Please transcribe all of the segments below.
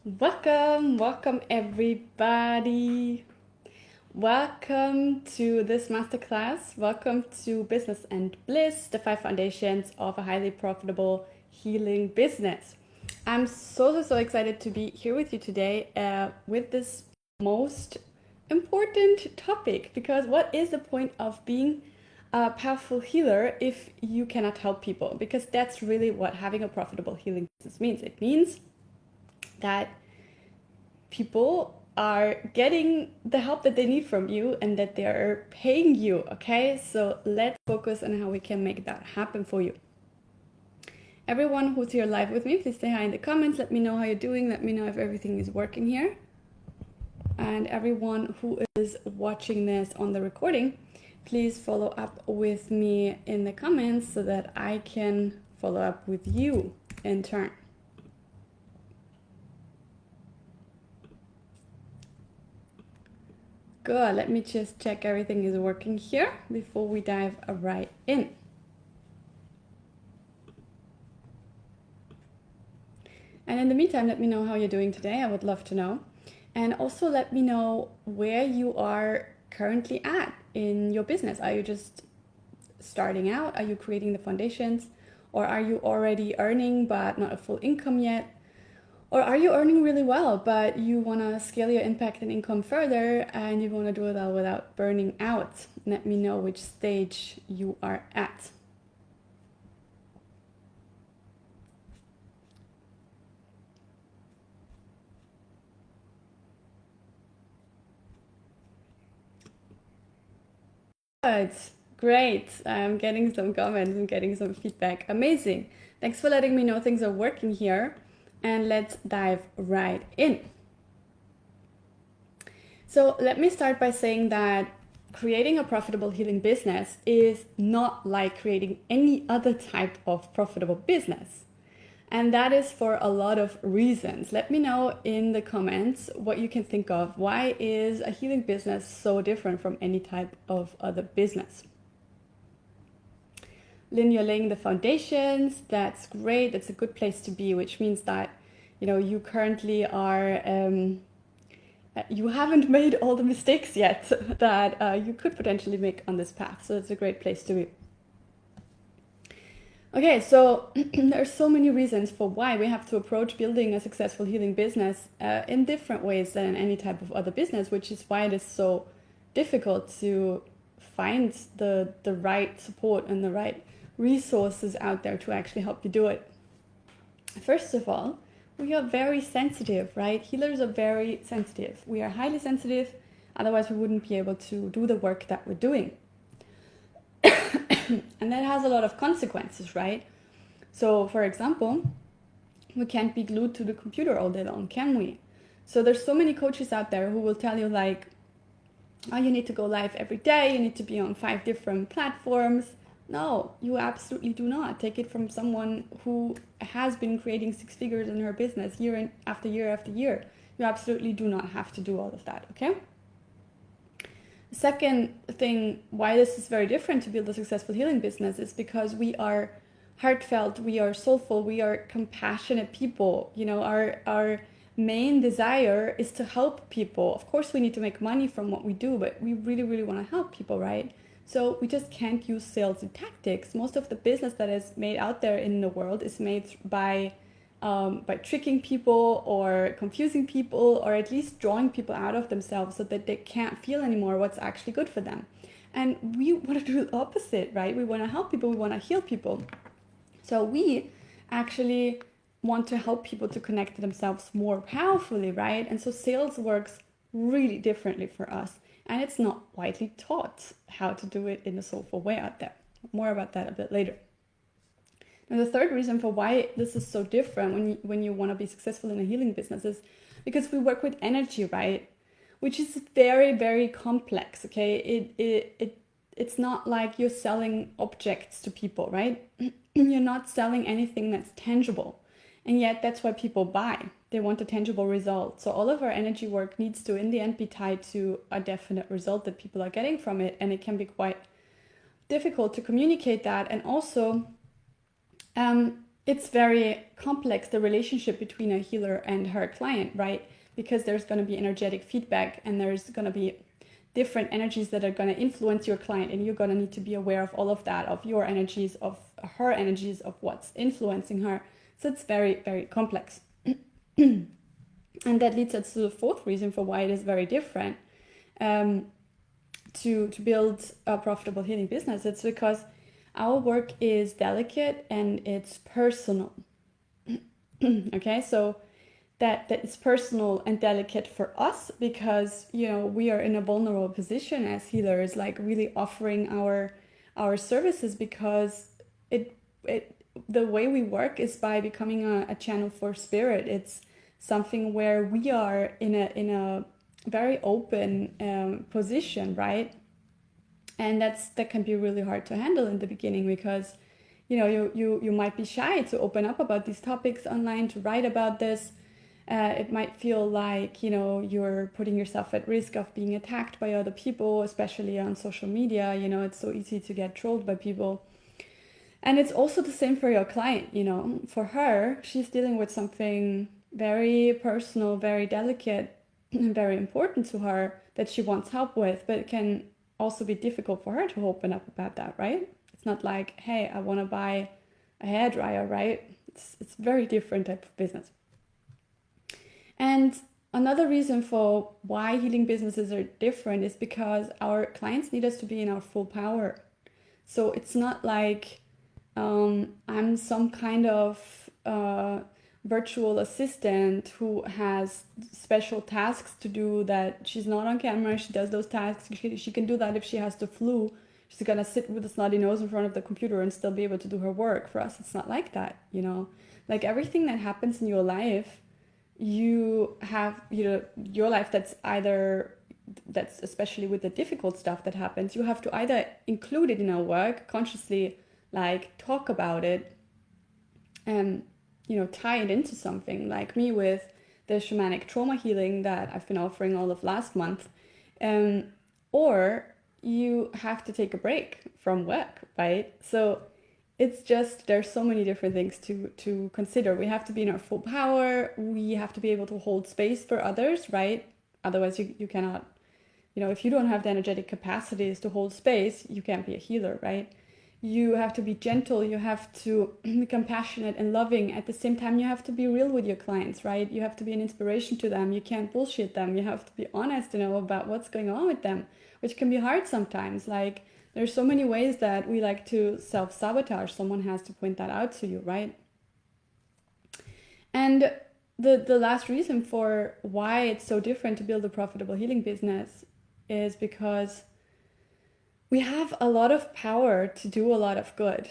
Welcome everybody. Welcome to this masterclass. Welcome to Business and Bliss, the 5 foundations of a highly profitable healing business. I'm so excited to be here with you today with this most important topic, because what is the point of being a powerful healer if you cannot help people? Because that's really what having a profitable healing business means. It means that people are getting the help that they need from you and that they are paying you. Okay, so let's focus on how we can make that happen for you. Everyone who's here live with me, please say hi in the comments. Let me know how you're doing. Let me know if everything is working here. And everyone who is watching this on the recording, please follow up with me in the comments so that I can follow up with you in turn. Good, let me just check everything is working here before we dive right in. And in the meantime, let me know how you're doing today. I would love to know. And also let me know where you are currently at in your business. Are you just starting out? Are you creating the foundations? Or are you already earning but not a full income yet? Or are you earning really well, but you want to scale your impact and income further and you want to do it all without burning out? Let me know which stage you are at. Good, great. I'm getting some comments, I'm getting some feedback. Amazing. Thanks for letting me know things are working here. And let's dive right in. So let me start by saying that creating a profitable healing business is not like creating any other type of profitable business. And that is for a lot of reasons. Let me know in the comments what you can think of. Why is a healing business so different from any type of other business? Lynn, you're laying the foundations. That's great. That's a good place to be, which means that, you know, you currently are, you haven't made all the mistakes yet that you could potentially make on this path. So it's a great place to be. Okay, so there are so many reasons for why we have to approach building a successful healing business in different ways than any type of other business, which is why it is so difficult to find the right support and the right resources out there to actually help you do it. First of all, we are very sensitive, right? Healers are very sensitive. We are highly sensitive, otherwise we wouldn't be able to do the work that we're doing. And that has a lot of consequences, right? So for example, we can't be glued to the computer all day long, can we? So there's so many coaches out there who will tell you like, oh, you need to go live every day, you need to be on 5 different platforms. No, you absolutely do not. Take it from someone who has been creating 6 figures in her business year after year after year. You absolutely do not have to do all of that, okay? Second thing why this is very different to build a successful healing business is because we are heartfelt, we are soulful, we are compassionate people. You know, our main desire is to help people. Of course we need to make money from what we do, but we really want to help people, right? So we just can't use sales tactics. Most of the business that is made out there in the world is made by tricking people or confusing people, or at least drawing people out of themselves so that they can't feel anymore what's actually good for them. And we want to do the opposite, right? We want to help people, we want to heal people. So we actually want to help people to connect to themselves more powerfully, right? And so sales works really differently for us. And it's not widely taught how to do it in a soulful way out there. More about that a bit later. And the third reason for why this is so different when you want to be successful in a healing business is because we work with energy, right? Which is very complex, okay? It's not like you're selling objects to people, right? You're not selling anything that's tangible. And yet that's why people buy. They want a tangible result. So all of our energy work needs to, in the end, be tied to a definite result that people are getting from it. And it can be quite difficult to communicate that. And also, it's very complex, the relationship between a healer and her client, right? Because there's going to be energetic feedback, and there's going to be different energies that are going to influence your client, and you're going to need to be aware of all of that, of your energies, of her energies, of what's influencing her. So it's very, very complex. And that leads us to the fourth reason for why it is very different to build a profitable healing business. It's because our work is delicate and it's personal. Okay, so that it's personal and delicate for us because, you know, we are in a vulnerable position as healers, like really offering our services, because it the way we work is by becoming a channel for spirit. It's something where we are in a very open position, right? And that can be really hard to handle in the beginning, because you know you might be shy to open up about these topics online, to write about this. It might feel like, you know, you're putting yourself at risk of being attacked by other people, especially on social media. You know, it's so easy to get trolled by people. And it's also the same for your client. You know, for her, she's dealing with something very personal, very delicate, and very important to her that she wants help with, but it can also be difficult for her to open up about that, right? It's not like, hey, I want to buy a hairdryer, right? It's very different type of business. And another reason for why healing businesses are different is because our clients need us to be in our full power. So it's not like I'm some kind of virtual assistant who has special tasks to do that she's not on camera. She does those tasks. She can do that if she has the flu. She's gonna sit with a snotty nose in front of the computer and still be able to do her work. For us, it's not like that, you know. Like everything that happens in your life, you have, you know, your life that's especially with the difficult stuff that happens, you have to either include it in our work consciously, like talk about it, and you know, tie it into something, like me with the shamanic trauma healing that I've been offering all of last month. Or you have to take a break from work, right? So it's just, there's so many different things to consider. We have to be in our full power. We have to be able to hold space for others, right? Otherwise you cannot, you know, if you don't have the energetic capacities to hold space, you can't be a healer, right? You have to be gentle, you have to be compassionate and loving. At the same time, you have to be real with your clients, right? You have to be an inspiration to them. You can't bullshit them. You have to be honest, you know, about what's going on with them, which can be hard sometimes. Like, there's so many ways that we like to self-sabotage. Someone has to point that out to you, right? And the last reason for why it's so different to build a profitable healing business is because we have a lot of power to do a lot of good,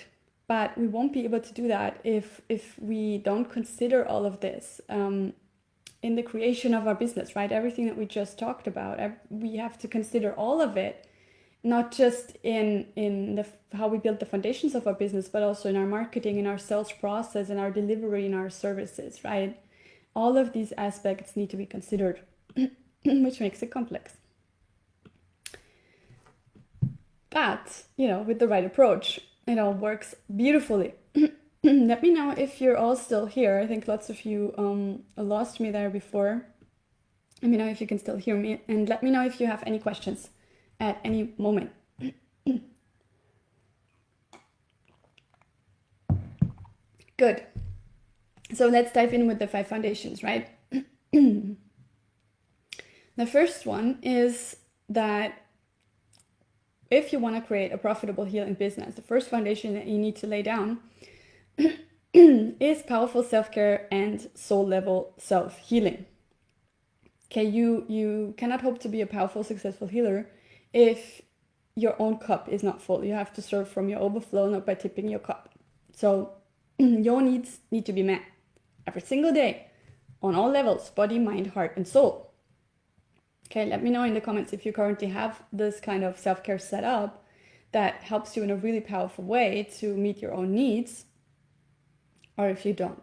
but we won't be able to do that if we don't consider all of this in the creation of our business, right? Everything that we just talked about, we have to consider all of it, not just in how we build the foundations of our business, but also in our marketing, in our sales process, in our delivery, in our services, right? All of these aspects need to be considered, which makes it complex. But, you know, with the right approach, it all works beautifully. Let me know if you're all still here. I think lots of you lost me there before. Let me know if you can still hear me, and let me know if you have any questions at any moment. Good. So let's dive in with the 5 foundations, right? The first one is that if you want to create a profitable healing business, the first foundation that you need to lay down is powerful self-care and soul-level self-healing. Okay, you cannot hope to be a powerful, successful healer if your own cup is not full. You have to serve from your overflow, not by tipping your cup. So your needs need to be met every single day on all levels: body, mind, heart, and soul. Okay, let me know in the comments if you currently have this kind of self-care set up that helps you in a really powerful way to meet your own needs, or if you don't.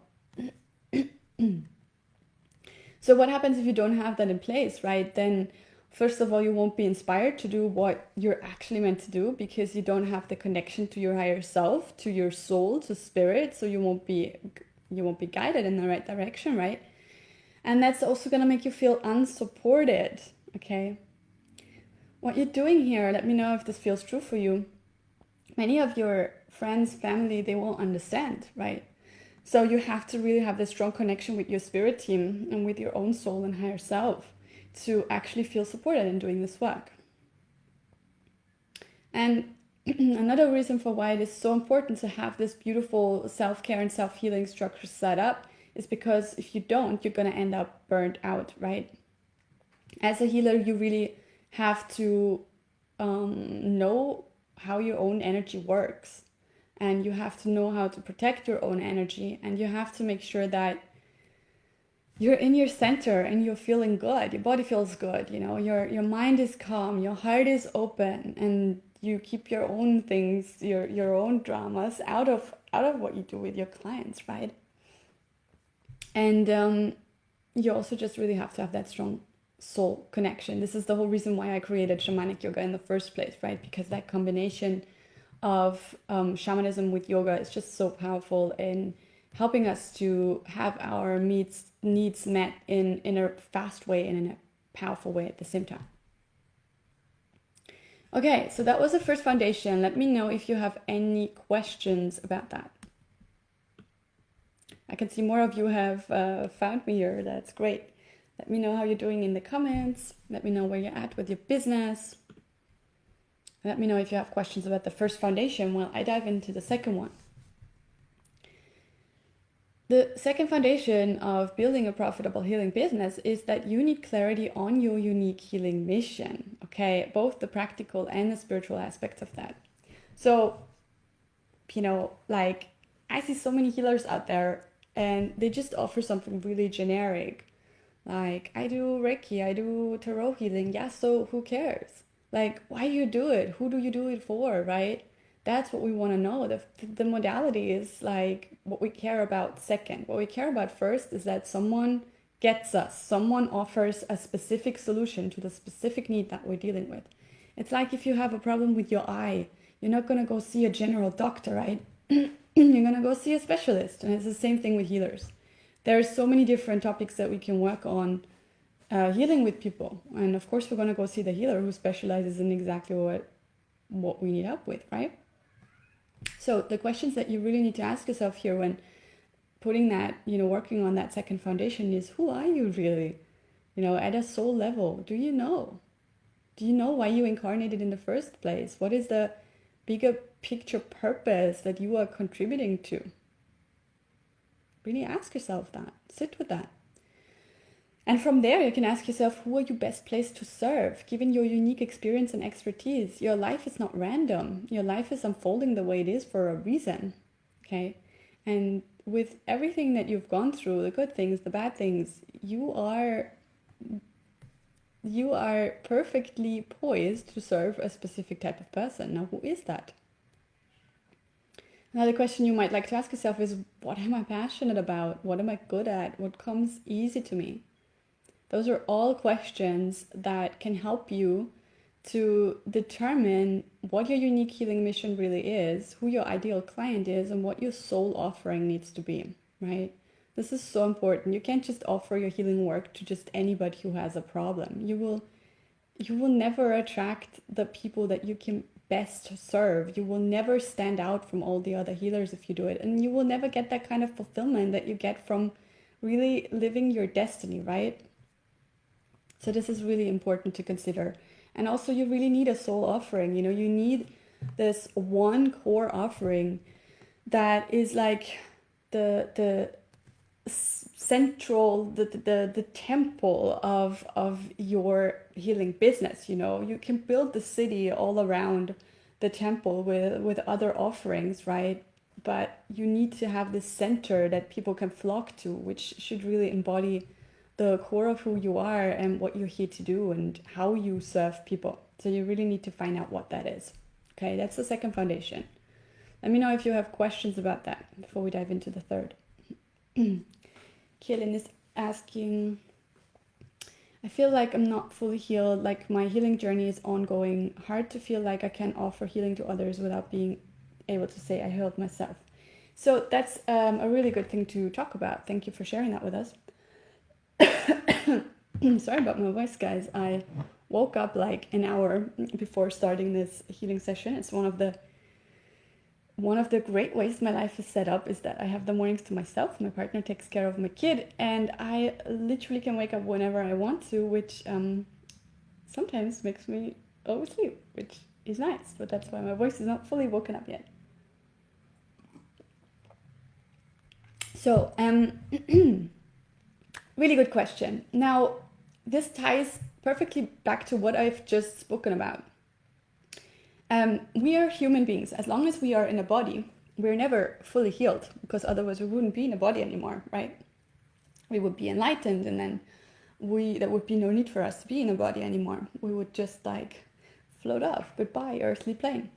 So what happens if you don't have that in place, right? Then first of all, you won't be inspired to do what you're actually meant to do because you don't have the connection to your higher self, to your soul, to spirit. So you won't be guided in the right direction, right? And that's also going to make you feel unsupported, okay? What you're doing here, let me know if this feels true for you. Many of your friends, family, they won't understand, right? So you have to really have this strong connection with your spirit team and with your own soul and higher self to actually feel supported in doing this work. And another reason for why it is so important to have this beautiful self-care and self-healing structure set up is because if you don't, you're going to end up burnt out, right? As a healer, you really have to know how your own energy works, and you have to know how to protect your own energy, and you have to make sure that you're in your center and you're feeling good. Your body feels good, you know, your mind is calm, your heart is open, and you keep your own things, your own dramas out of what you do with your clients, right? And you also just really have to have that strong soul connection. This is the whole reason why I created shamanic yoga in the first place, right? Because that combination of shamanism with yoga is just so powerful in helping us to have our needs met in a fast way and in a powerful way at the same time. Okay, so that was the first foundation. Let me know if you have any questions about that. I can see more of you have found me here. That's great. Let me know how you're doing in the comments. Let me know where you're at with your business. Let me know if you have questions about the first foundation while I dive into the second one. The second foundation of building a profitable healing business is that you need clarity on your unique healing mission, okay? Both the practical and the spiritual aspects of that. So, you know, like I see so many healers out there and they just offer something really generic. Like, I do Reiki, I do tarot healing. Yeah, so who cares? Like, why do you do it? Who do you do it for, right? That's what we want to know. The modality is like what we care about second. What we care about first is that someone gets us. Someone offers a specific solution to the specific need that we're dealing with. It's like if you have a problem with your eye, you're not going to go see a general doctor, right? You're going to go see a specialist. And it's the same thing with healers. There are so many different topics that we can work on healing with people. And of course, we're going to go see the healer who specializes in exactly what we need help with, right? So the questions that you really need to ask yourself here when putting that, you know, working on that second foundation is, who are you really? You know, at a soul level, do you know? Do you know why you incarnated in the first place? What is the bigger picture purpose that you are contributing to? Really ask yourself that. Sit with that. And from there, you can ask yourself, who are you best placed to serve? Given your unique experience and expertise, your life is not random. Your life is unfolding the way it is for a reason, okay? And with everything that you've gone through, the good things, the bad things, you are perfectly poised to serve a specific type of person. Now, who is that? Another question you might like to ask yourself is, what am I passionate about? What am I good at? What comes easy to me? Those are all questions that can help you to determine what your unique healing mission really is, who your ideal client is, and what your soul offering needs to be, right? This is so important. You can't just offer your healing work to just anybody who has a problem. You will never attract the people that you can best serve. You will never stand out from all the other healers if you do it. And you will never get that kind of fulfillment that you get from really living your destiny, right? So this is really important to consider. And also you really need a soul offering. You know, you need this one core offering that is like the central, the temple of your healing business. You know, you can build the city all around the temple with other offerings, right? But you need to have this center that people can flock to, which should really embody the core of who you are and what you're here to do and how you serve people. So you really need to find out what that is. Okay, that's the second foundation. Let me know if you have questions about that before we dive into the third. Kaylin is asking, I feel like I'm not fully healed, like my healing journey is ongoing. Hard to feel like I can offer healing to others without being able to say I healed myself. So that's a really good thing to talk about. Thank you for sharing that with us. Sorry about my voice, guys. I woke up like an hour before starting this healing session. It's one of the great ways my life is set up is that I have the mornings to myself. My partner takes care of my kid, and I literally can wake up whenever I want to, which sometimes makes me oversleep, which is nice. But that's why my voice is not fully woken up yet. So, really good question. Now, this ties perfectly back to what I've just spoken about. We are human beings. As long as we are in a body, we're never fully healed, because otherwise we wouldn't be in a body anymore, right? We would be enlightened, and then there would be no need for us to be in a body anymore. We would just like float off. Goodbye, earthly plane.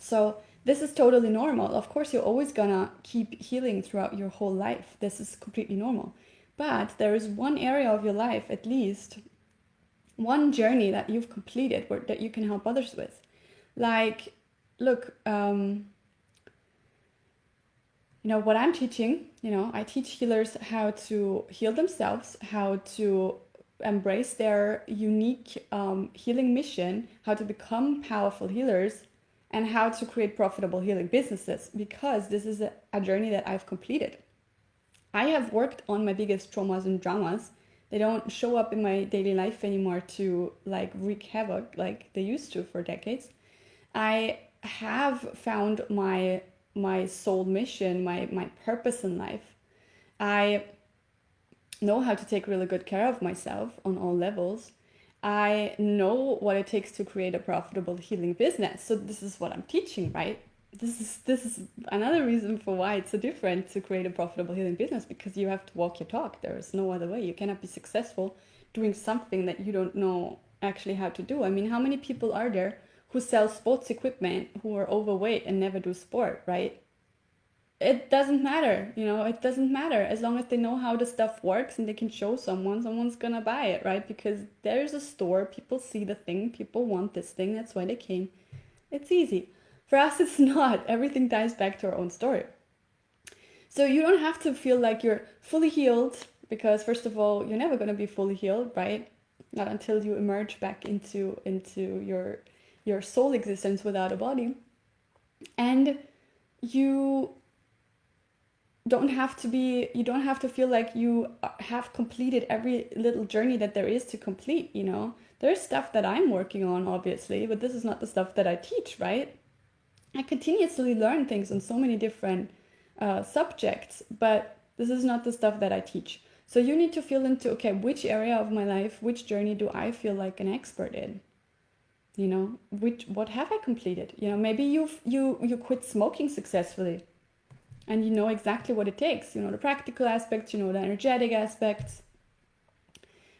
So this is totally normal. Of course, you're always gonna keep healing throughout your whole life. This is completely normal. But there is one area of your life, at least, one journey that you've completed that you can help others with. Like, look, what I'm teaching, I teach healers how to heal themselves, how to embrace their unique healing mission, how to become powerful healers, and how to create profitable healing businesses, because this is a journey that I've completed. I have worked on my biggest traumas and dramas. They don't show up in my daily life anymore to like wreak havoc like they used to for decades. I have found my soul mission, my purpose in life. I know how to take really good care of myself on all levels. I know what it takes to create a profitable healing business. So this is what I'm teaching, right? This is another reason for why it's so different to create a profitable healing business, because you have to walk your talk. There is no other way. You cannot be successful doing something that you don't know actually how to do. I mean, how many people are there who sell sports equipment who are overweight and never do sport, right? It doesn't matter, it doesn't matter. As long as they know how the stuff works and they can show someone's gonna buy it, right? Because there's a store, people see the thing, people want this thing, that's why they came. It's easy. For us, it's not. Everything ties back to our own story. So you don't have to feel like you're fully healed, because first of all, you're never gonna be fully healed, right? Not until you emerge back into your soul existence without a body. And you don't have to feel like you have completed every little journey that there is to complete. There's stuff that I'm working on, obviously, but this is not the stuff that I teach, right? I continuously learn things on so many different subjects, but this is not the stuff that I teach. So you need to feel into, okay, which area of my life, which journey do I feel like an expert in? What have I completed? Maybe you quit smoking successfully, and you know exactly what it takes. The practical aspects, the energetic aspects.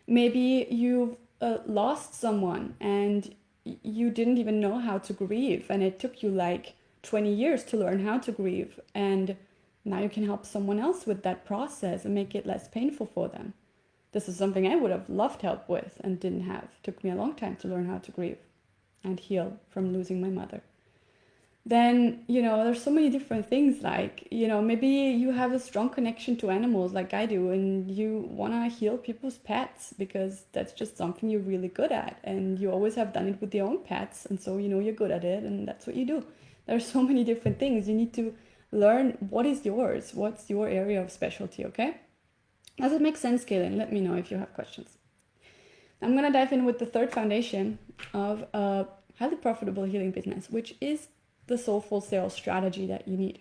Maybe you've lost someone and you didn't even know how to grieve, and it took you like 20 years to learn how to grieve, and now you can help someone else with that process and make it less painful for them. This is something I would have loved help with and didn't have. It took me a long time to learn how to grieve and heal from losing my mother. Then, there's so many different things, like, maybe you have a strong connection to animals like I do, and you want to heal people's pets because that's just something you're really good at, and you always have done it with your own pets, and so you're good at it, and that's what you do. There's so many different things. You need to learn what is yours, what's your area of specialty, okay? Does it make sense, Kaylin? Let me know if you have questions. I'm going to dive in with the third foundation of a highly profitable healing business, which is the Soulful Sales Strategy that you need.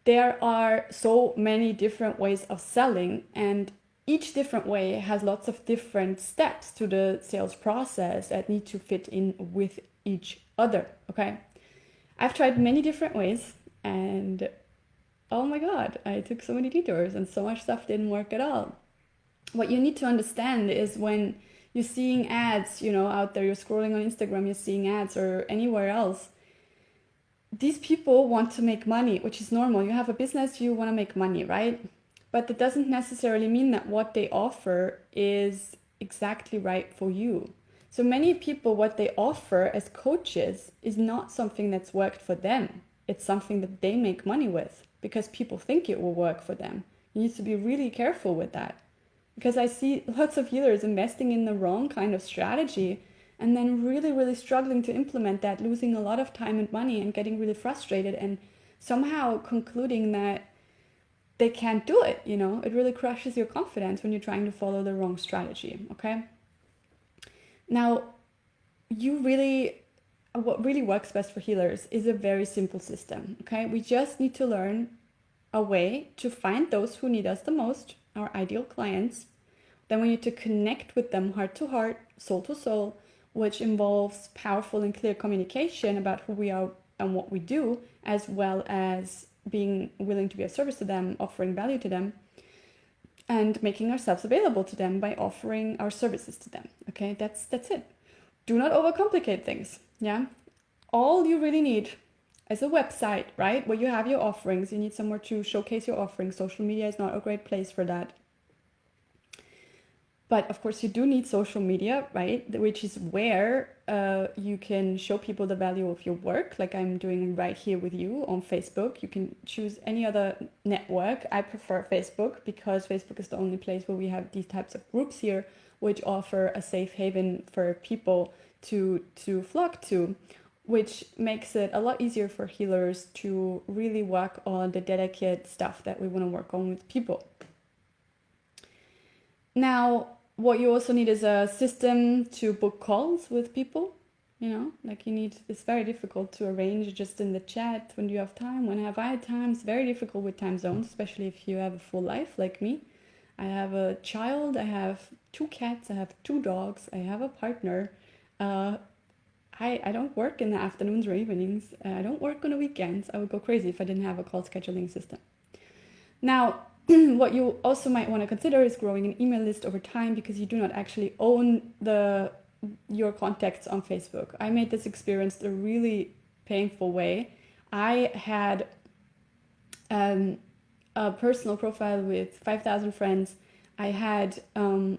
There are so many different ways of selling, and each different way has lots of different steps to the sales process that need to fit in with each other, okay? I've tried many different ways, and oh my God, I took so many detours and so much stuff didn't work at all. What you need to understand is when you're seeing ads, out there, you're scrolling on Instagram, you're seeing ads or anywhere else, these people want to make money, which is normal. You have a business, you want to make money, right? But that doesn't necessarily mean that what they offer is exactly right for you. So many people, what they offer as coaches is not something that's worked for them. It's something that they make money with because people think it will work for them. You need to be really careful with that, because I see lots of healers investing in the wrong kind of strategy and then really, really struggling to implement that, losing a lot of time and money and getting really frustrated and somehow concluding that they can't do it. It really crushes your confidence when you're trying to follow the wrong strategy. Okay. Now, what really works best for healers is a very simple system. Okay. We just need to learn a way to find those who need us the most, our ideal clients. Then we need to connect with them heart to heart, soul to soul, which involves powerful and clear communication about who we are and what we do, as well as being willing to be of service to them, offering value to them, and making ourselves available to them by offering our services to them. Okay, that's it. Do not overcomplicate things. Yeah, all you really need is a website, right, where you have your offerings. You need somewhere to showcase your offerings. Social media is not a great place for that. But of course, you do need social media, right? Which is where you can show people the value of your work, like I'm doing right here with you on Facebook. You can choose any other network. I prefer Facebook because Facebook is the only place where we have these types of groups here, which offer a safe haven for people to flock to, which makes it a lot easier for healers to really work on the delicate stuff that we want to work on with people. Now, what you also need is a system to book calls with people. It's very difficult to arrange just in the chat when you have time. When have I time? It's very difficult with time zones, especially if you have a full life like me. I have a child, I have 2 cats, I have 2 dogs, I have a partner. I don't work in the afternoons or evenings. I don't work on the weekends. I would go crazy if I didn't have a call scheduling system. Now, what you also might want to consider is growing an email list over time, because you do not actually own your contacts on Facebook. I made this experience a really painful way. I had a personal profile with 5,000 friends. I had a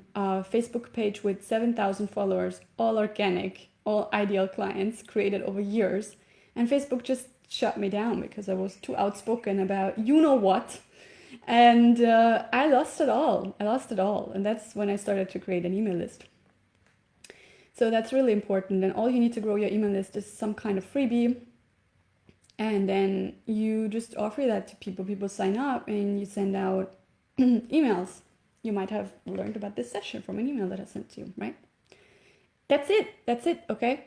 Facebook page with 7,000 followers, all organic, all ideal clients created over years. And Facebook just shut me down because I was too outspoken about what. And I lost it all. And that's when I started to create an email list. So that's really important. And all you need to grow your email list is some kind of freebie. And then you just offer that to people. People sign up and you send out emails. You might have learned about this session from an email that I sent to you, right? That's it, okay?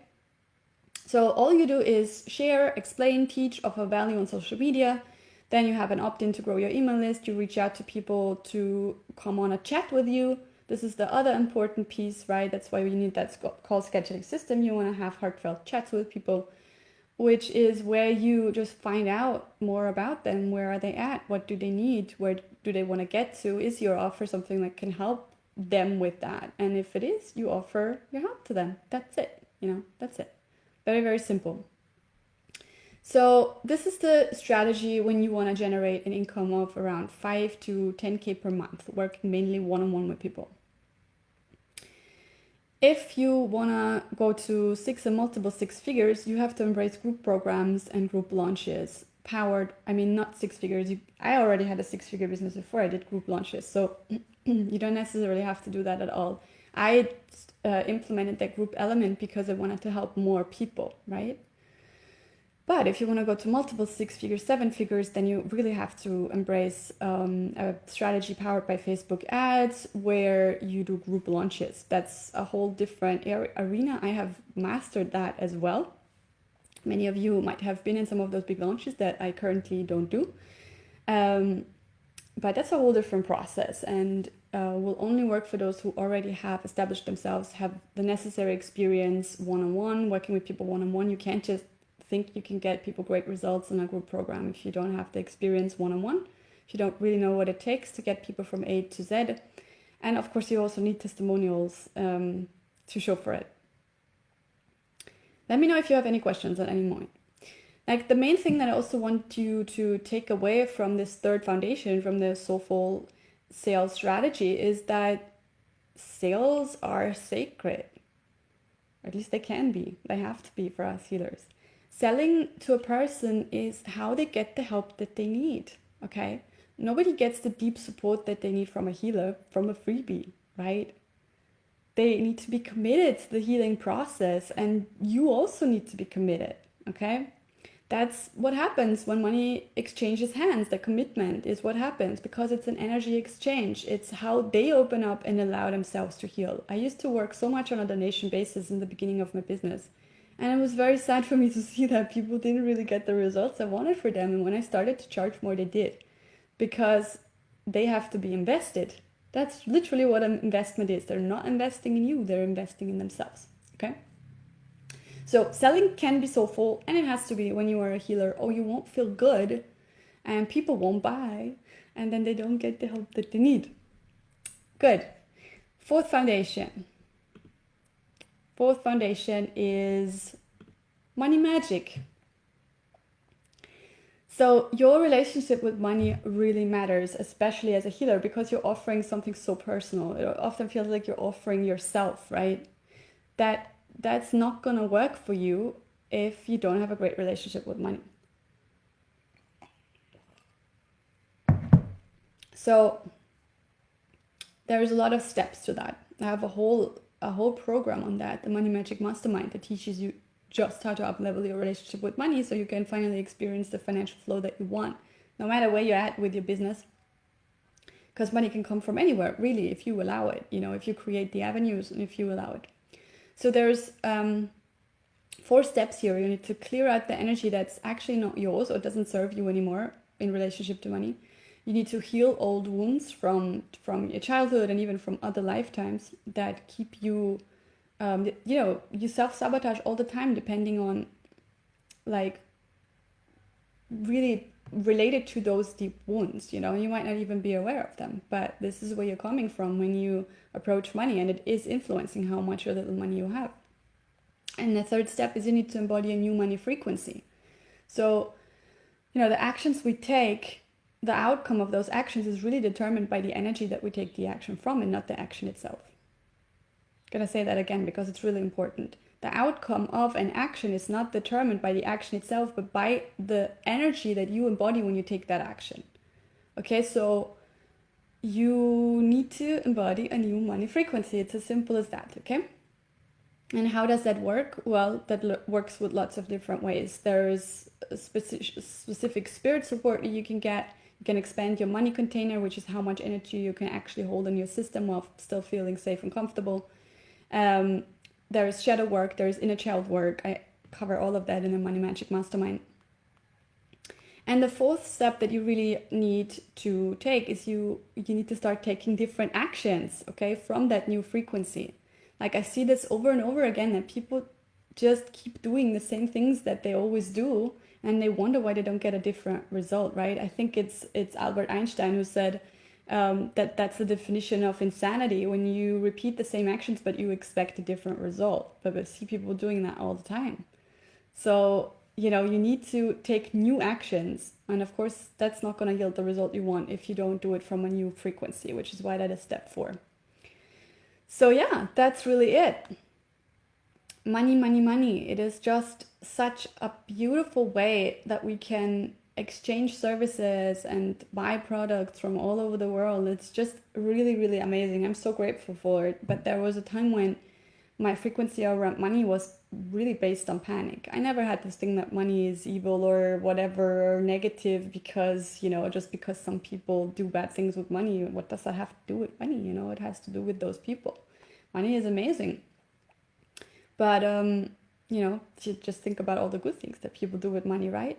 So all you do is share, explain, teach, offer value on social media. Then you have an opt-in to grow your email list. You reach out to people to come on a chat with you. This is the other important piece, right? That's why you need that call scheduling system. You want to have heartfelt chats with people, which is where you just find out more about them. Where are they at? What do they need? Where do they want to get to? Is your offer something that can help them with that? And if it is, you offer your help to them. That's it. That's it. Very, very simple. So this is the strategy when you want to generate an income of around 5 to 10K per month, working mainly one-on-one with people. If you want to go to 6 and multiple 6 figures, you have to embrace group programs and group launches not 6 figures. I already had a 6-figure business before I did group launches. So you don't necessarily have to do that at all. I implemented that group element because I wanted to help more people, right? But if you want to go to multiple 6 figures, 7 figures, then you really have to embrace a strategy powered by Facebook ads where you do group launches. That's a whole different arena. I have mastered that as well. Many of you might have been in some of those big launches that I currently don't do. But that's a whole different process and will only work for those who already have established themselves, have the necessary experience one-on-one, working with people one-on-one. You can't just think you can get people great results in a group program if you don't have the experience one-on-one, if you don't really know what it takes to get people from A to Z. And of course, you also need testimonials to show for it. Let me know if you have any questions at any moment. Like the main thing that I also want you to take away from this third foundation, from the Soulful Sales Strategy, is that sales are sacred. Or at least they can be. They have to be for us healers. Selling to a person is how they get the help that they need, okay? Nobody gets the deep support that they need from a healer from a freebie, right? They need to be committed to the healing process, and you also need to be committed, okay? That's what happens when money exchanges hands. The commitment is what happens because it's an energy exchange. It's how they open up and allow themselves to heal. I used to work so much on a donation basis in the beginning of my business. And it was very sad for me to see that people didn't really get the results I wanted for them. And when I started to charge more, they did. Because they have to be invested. That's literally what an investment is. They're not investing in you, they're investing in themselves. Okay? So selling can be soulful, and it has to be when you are a healer, or you won't feel good and people won't buy, and then they don't get the help that they need. Good. Fourth foundation. Fourth foundation is money magic. So your relationship with money really matters, especially as a healer, because you're offering something so personal. It often feels like you're offering yourself, right? That's not gonna work for you if you don't have a great relationship with money. So there's a lot of steps to that. I have a whole program on that, the Money Magic Mastermind, that teaches you just how to up-level your relationship with money so you can finally experience the financial flow that you want, no matter where you're at with your business. Because money can come from anywhere, really, if you allow it, if you create the avenues and if you allow it. So there's 4 steps here. You need to clear out the energy that's actually not yours or doesn't serve you anymore in relationship to money. You need to heal old wounds from your childhood and even from other lifetimes that keep you, you self-sabotage all the time, depending on, like, really related to those deep wounds, you might not even be aware of them, but this is where you're coming from when you approach money, and it is influencing how much or little money you have. And the 3rd step is you need to embody a new money frequency. So, the actions we take, the outcome of those actions is really determined by the energy that we take the action from, and not the action itself. I'm gonna say that again because it's really important. The outcome of an action is not determined by the action itself, but by the energy that you embody when you take that action. Okay, so you need to embody a new money frequency. It's as simple as that, okay? And how does that work? Well, that works with lots of different ways. There's a specific spirit support that you can get. You can expand your money container, which is how much energy you can actually hold in your system while still feeling safe and comfortable. There's shadow work, there's inner child work. I cover all of that in the Money Magic Mastermind. And the 4th step that you really need to take is you need to start taking different actions, okay, from that new frequency. Like, I see this over and over again, that people just keep doing the same things that they always do, and they wonder why they don't get a different result, right? I think it's Albert Einstein who said that's the definition of insanity, when you repeat the same actions but you expect a different result. But I see people doing that all the time. So, you need to take new actions, and of course that's not going to yield the result you want if you don't do it from a new frequency, which is why that is step 4. So yeah, that's really it. Money, money, money. It is just such a beautiful way that we can exchange services and buy products from all over the world. It's just really, really amazing. I'm so grateful for it. But there was a time when my frequency around money was really based on panic. I never had this thing that money is evil or whatever, or negative, because, just because some people do bad things with money, what does that have to do with money? It has to do with those people. Money is amazing. But, you just think about all the good things that people do with money, right?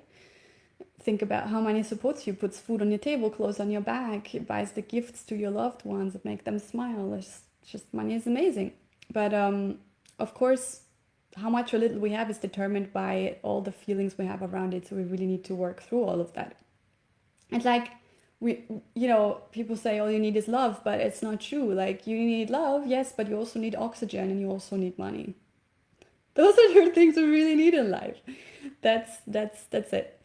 Think about how money supports you, puts food on your table, clothes on your back, it buys the gifts to your loved ones that make them smile. It's just money is amazing. But of course, how much or little we have is determined by all the feelings we have around it. So we really need to work through all of that. It's like, people say all you need is love, but it's not true. Like, you need love, yes, but you also need oxygen and you also need money. Those are the things we really need in life. That's it.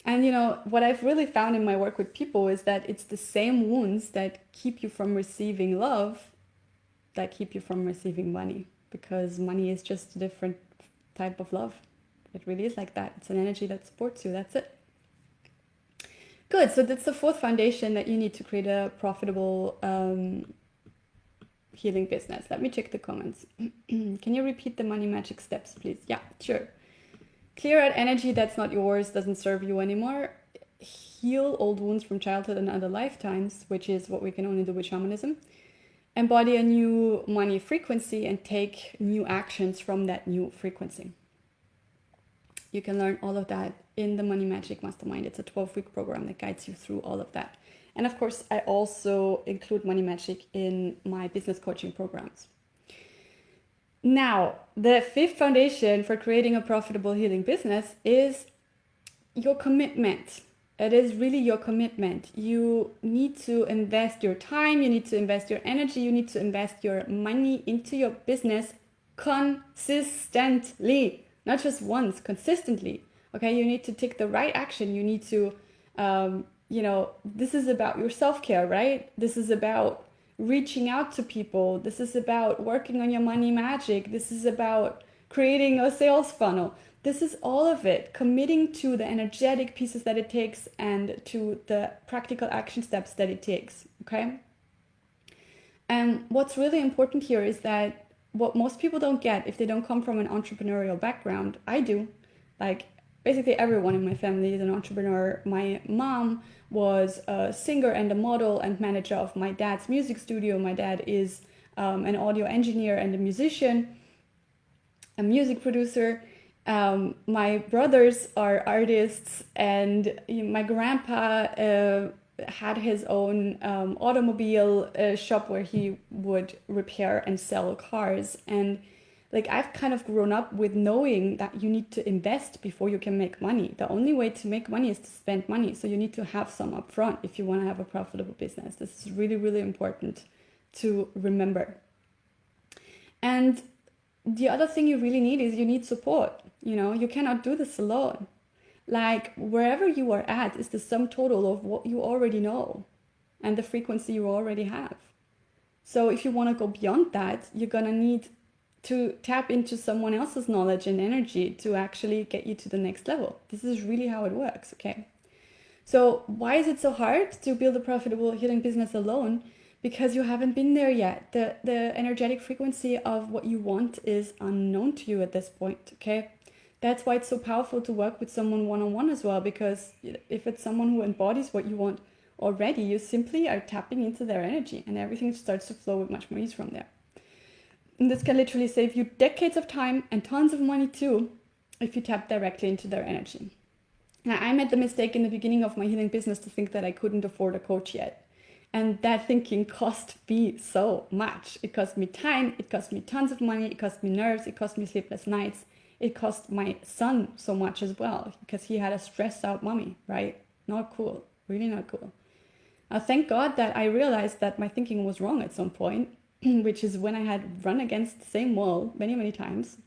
And what I've really found in my work with people is that it's the same wounds that keep you from receiving love that keep you from receiving money, because money is just a different type of love. It really is like that. It's an energy that supports you. That's it. Good. So that's the fourth foundation, that you need to create a profitable healing business. Let me check the comments. Can you repeat the money magic steps, please? Yeah, sure. Clear out energy that's not yours, doesn't serve you anymore. Heal old wounds from childhood and other lifetimes, which is what we can only do with shamanism. Embody a new money frequency and take new actions from that new frequency. You can learn all of that in the Money Magic Mastermind. It's a 12-week program that guides you through all of that. And of course, I also include Money Magic in my business coaching programs. Now, the fifth foundation for creating a profitable healing business is your commitment. It is really your commitment. You need to invest your time, you need to invest your energy, you need to invest your money into your business consistently. Not just once, consistently. Okay, you need to take the right action. You need to, this is about your self-care, right? This is about reaching out to people. This is about working on your money magic. This is about creating a sales funnel. This is all of it, committing to the energetic pieces that it takes and to the practical action steps that it takes, okay? And what's really important here is that what most people don't get, if they don't come from an entrepreneurial background, I do. Like, basically everyone in my family is an entrepreneur. My mom was a singer and a model and manager of my dad's music studio. My dad is an audio engineer and a musician, a music producer. My brothers are artists, and my grandpa had his own automobile shop where he would repair and sell cars. And like, I've kind of grown up with knowing that you need to invest before you can make money. The only way to make money is to spend money. So you need to have some upfront if you want to have a profitable business. This is really, really important to remember. And the other thing you really need is you need support. You cannot do this alone. Like, wherever you are at is the sum total of what you already know and the frequency you already have. So if you want to go beyond that, you're going to need to tap into someone else's knowledge and energy to actually get you to the next level. This is really how it works, okay? So why is it so hard to build a profitable healing business alone? Because you haven't been there yet. The energetic frequency of what you want is unknown to you at this point, okay? That's why it's so powerful to work with someone one-on-one as well, because if it's someone who embodies what you want already, you simply are tapping into their energy and everything starts to flow with much more ease from there. And this can literally save you decades of time and tons of money too, if you tap directly into their energy. Now, I made the mistake in the beginning of my healing business to think that I couldn't afford a coach yet. And that thinking cost me so much. It cost me time, it cost me tons of money, it cost me nerves, it cost me sleepless nights. It cost my son so much as well, because he had a stressed out mommy, right? Not cool, really not cool. Thank God that I realized that my thinking was wrong at some point, which is when I had run against the same wall many, many times.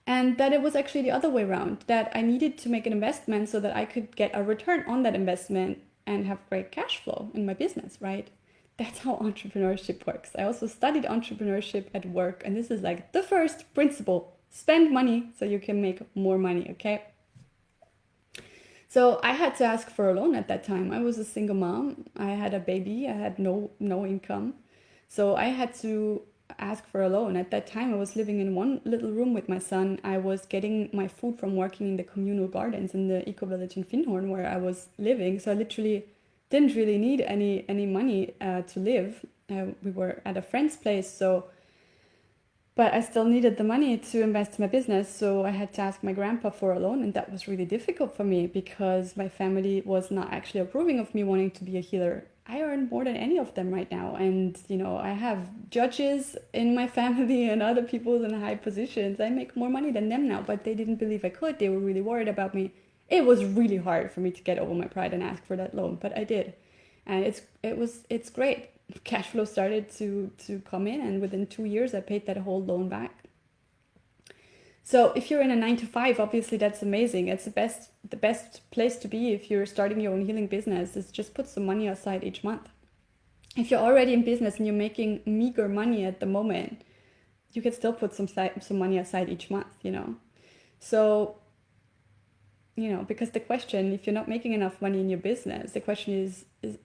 And that it was actually the other way around, that I needed to make an investment so that I could get a return on that investment and have great cash flow in my business, right? That's how entrepreneurship works. I also studied entrepreneurship at work, and this is like the first principle. Spend money so you can make more money, okay? So I had to ask for a loan at that time. I was a single mom. I had a baby. I had no income. So I had to ask for a loan. At that time, I was living in one little room with my son. I was getting my food from working in the communal gardens in the eco village in Finnhorn where I was living. So I literally didn't really need any money to live. We were at a friend's place, but I still needed the money to invest in my business. So I had to ask my grandpa for a loan, and that was really difficult for me because my family was not actually approving of me wanting to be a healer. I earn more than any of them right now. And, I have judges in my family and other people in high positions. I make more money than them now, but they didn't believe I could. They were really worried about me. It was really hard for me to get over my pride and ask for that loan, but I did. And it's great. Cash flow started to come in, and within 2 years I paid that whole loan back. So if you're in a 9-to-5, obviously that's amazing. It's the best place to be if you're starting your own healing business, is just put some money aside each month. If you're already in business and you're making meager money at the moment, you can still put some money aside each month, you know. So, you know, because the question, if you're not making enough money in your business, the question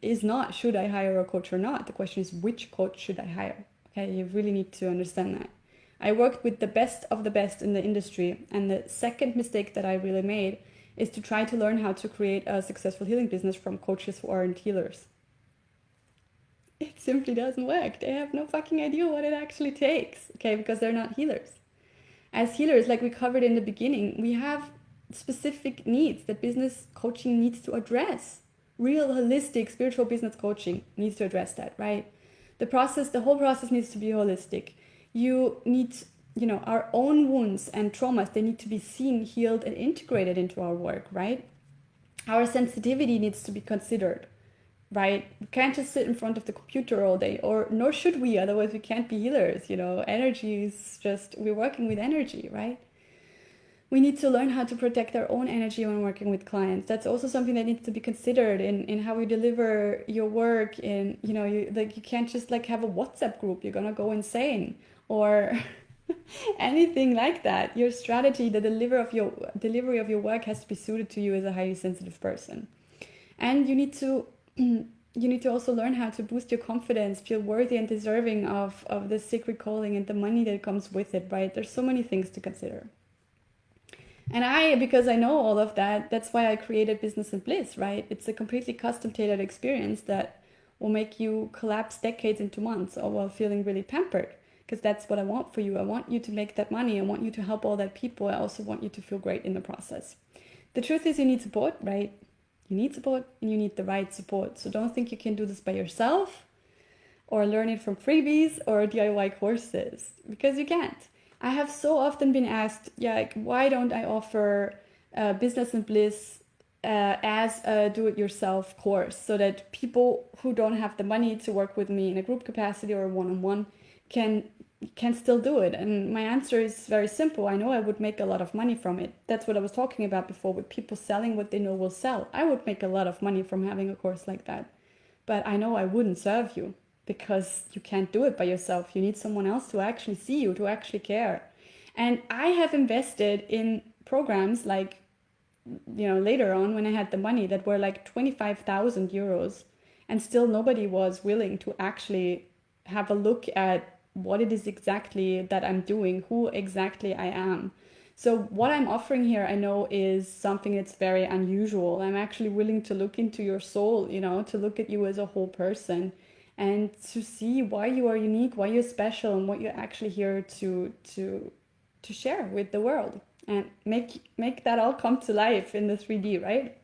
is not should I hire a coach or not. The question is which coach should I hire? Okay, you really need to understand that. I worked with the best of the best in the industry, and the second mistake that I really made is to try to learn how to create a successful healing business from coaches who aren't healers. It simply doesn't work. They have no fucking idea what it actually takes, okay, because they're not healers. As healers, like we covered in the beginning, we have specific needs that business coaching needs to address. Real holistic spiritual business coaching needs to address that, right? The whole process needs to be holistic. You need, you know, our own wounds and traumas, they need to be seen, healed, and integrated into our work, right? Our sensitivity needs to be considered, right? We can't just sit in front of the computer all day, or nor should we, otherwise we can't be healers, you know. Energy is just, we're working with energy, right? We need to learn how to protect our own energy when working with clients. That's also something that needs to be considered in how we deliver your work. In, you know, you can't just like have a WhatsApp group, you're gonna go insane, or anything like that. Your strategy, the delivery of your work has to be suited to you as a highly sensitive person. And you need to also learn how to boost your confidence, feel worthy and deserving of the sacred calling and the money that comes with it, right? There's so many things to consider. And because I know all of that, that's why I created Business and Bliss, right? It's a completely custom tailored experience that will make you collapse decades into months, or while feeling really pampered, because that's what I want for you. I want you to make that money. I want you to help all that people. I also want you to feel great in the process. The truth is you need support, right? You need support, and you need the right support. So don't think you can do this by yourself or learn it from freebies or DIY courses, because you can't. I have so often been asked, yeah, like, why don't I offer Business and Bliss as a do-it-yourself course, so that people who don't have the money to work with me in a group capacity or one-on-one can still do it? And my answer is very simple. I know I would make a lot of money from it. That's what I was talking about before, with people selling what they know will sell. I would make a lot of money from having a course like that. But I know I wouldn't serve you, because you can't do it by yourself. You need someone else to actually see you, to actually care. And I have invested in programs like, you know, later on when I had the money, that were like 25,000 euros, and still nobody was willing to actually have a look at what it is exactly that I'm doing, who exactly I am. So what I'm offering here, I know, is something that's very unusual. I'm actually willing to look into your soul, you know, to look at you as a whole person, and to see why you are unique, why you're special, and what you're actually here to share with the world, and make that all come to life in the 3D, right?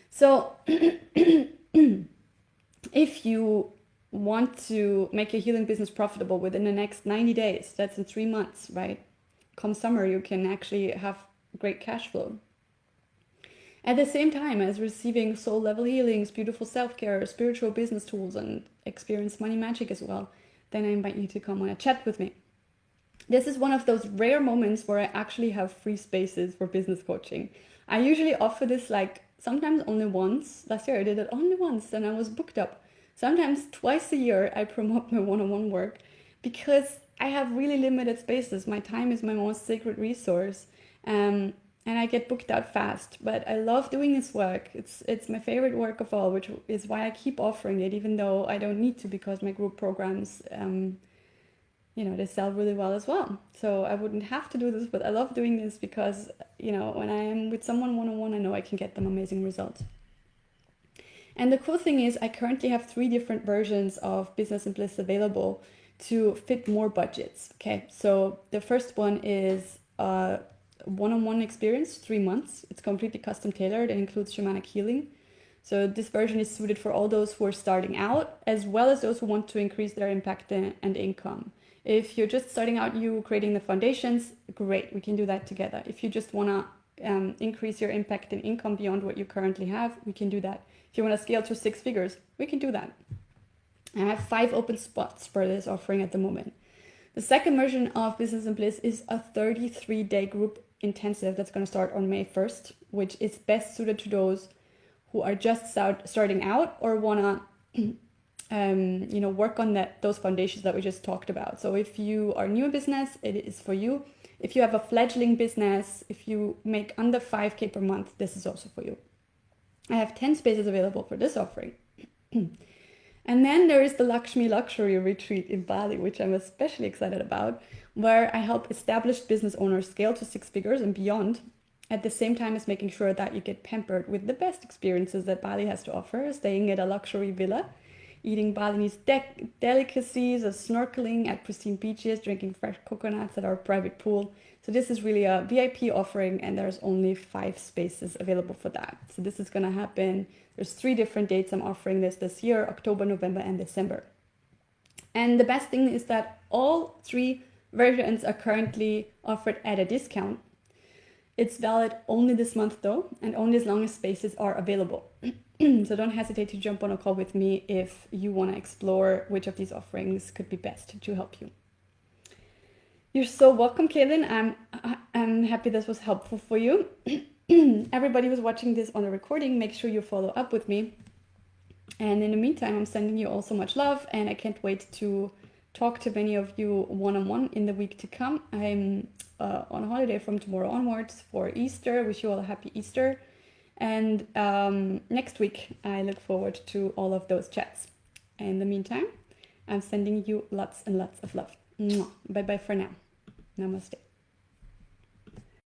So if you want to make your healing business profitable within the next 90 days, that's in 3 months, right? Come summer, you can actually have great cash flow. At the same time as receiving soul level healings, beautiful self-care, spiritual business tools, and experience money magic as well, then I invite you to come on a chat with me. This is one of those rare moments where I actually have free spaces for business coaching. I usually offer this like sometimes only once. Last year I did it only once and I was booked up. Sometimes twice a year I promote my one-on-one work, because I have really limited spaces. My time is my most sacred resource. And I get booked out fast, but I love doing this work. It's my favorite work of all, which is why I keep offering it, even though I don't need to, because my group programs, you know, they sell really well as well. So I wouldn't have to do this, but I love doing this because, you know, when I am with someone one-on-one, I know I can get them amazing results. And the cool thing is I currently have 3 different versions of Business and Bliss available to fit more budgets. Okay, so the first one is one-on-one experience, 3 months. It's completely custom tailored and includes shamanic healing. So this version is suited for all those who are starting out, as well as those who want to increase their impact and income. If you're just starting out, you creating the foundations, great, we can do that together. If you just want to increase your impact and income beyond what you currently have, we can do that. If you want to scale to 6 figures, we can do that. I have 5 open spots for this offering at the moment. The second version of Business and Bliss is a 33-day group intensive that's going to start on May 1st, which is best suited to those who are just starting out or want to work on those foundations that we just talked about. So if you are new in business, it is for you. If you have a fledgling business, if you make under 5K per month, this is also for you. I have 10 spaces available for this offering. And then there is the Lakshmi Luxury Retreat in Bali, which I'm especially excited about, where I help established business owners scale to 6 figures and beyond, at the same time as making sure that you get pampered with the best experiences that Bali has to offer, staying at a luxury villa, eating Balinese delicacies, or snorkeling at pristine beaches, drinking fresh coconuts at our private pool. So this is really a VIP offering, and there's only 5 spaces available for that. So this is going to happen. There's 3 different dates I'm offering this year: October, November, and December. And the best thing is that all 3 versions are currently offered at a discount. It's valid only this month though, and only as long as spaces are available. So don't hesitate to jump on a call with me if you want to explore which of these offerings could be best to help you. You're so welcome, Kaylin. I'm happy this was helpful for you. Everybody who's watching this on the recording, make sure you follow up with me. And in the meantime, I'm sending you all so much love, and I can't wait to talk to many of you one-on-one in the week to come. I'm on holiday from tomorrow onwards for Easter. Wish you all a happy Easter. And next week, I look forward to all of those chats. In the meantime, I'm sending you lots and lots of love. Bye-bye for now. Namaste.